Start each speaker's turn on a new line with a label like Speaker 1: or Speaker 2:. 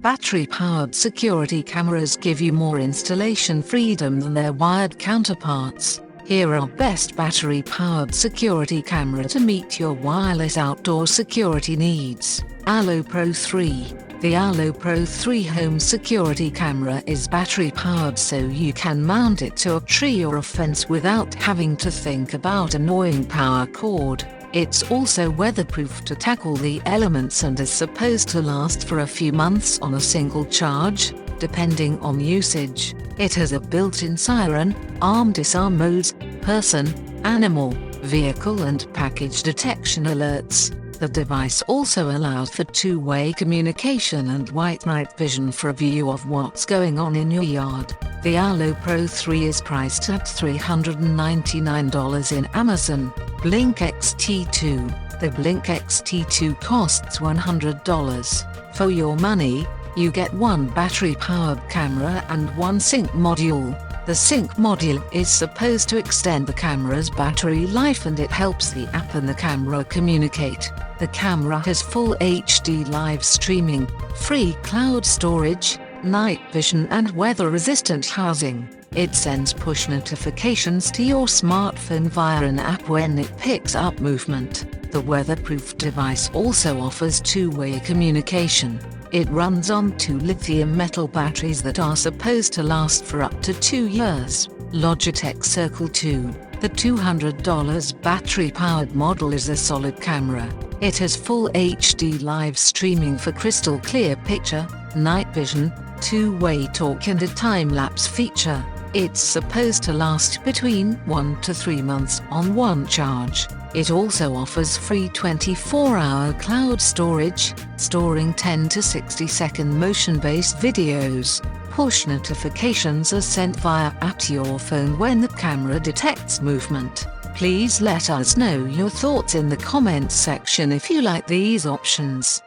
Speaker 1: Battery-powered security cameras give you more installation freedom than their wired counterparts. Here are best battery-powered security camera to meet your wireless outdoor security needs. Allo Pro 3. The Allo Pro 3 home security camera is battery-powered, so you can mount it to a tree or a fence without having to think about annoying power cord. It's also weatherproof to tackle the elements and is supposed to last for a few months on a single charge, depending on usage. It has a built-in siren, arm-disarm modes, person, animal, vehicle and package detection alerts. The device also allows for two-way communication and white night vision for a view of what's going on in your yard. The Allo Pro 3 is priced at $399 in Amazon. Blink XT2. The Blink XT2 costs $100. For your money, you get one battery-powered camera and one sync module. The sync module is supposed to extend the camera's battery life, and it helps the app and the camera communicate. The camera has full HD live streaming, free cloud storage, night vision and weather-resistant housing. It sends push notifications to your smartphone via an app when it picks up movement. The weatherproof device also offers two-way communication. It runs on 2 lithium metal batteries that are supposed to last for up to 2 years. Logitech Circle 2. The $200 battery-powered model is a solid camera. It has full HD live streaming for crystal clear picture, night vision, two-way talk and a time-lapse feature. It's supposed to last between 1 to 3 months on one charge. It also offers free 24-hour cloud storage, storing 10 to 60-second motion-based videos. Push notifications are sent via app to your phone when the camera detects movement. Please let us know your thoughts in the comments section if you like these options.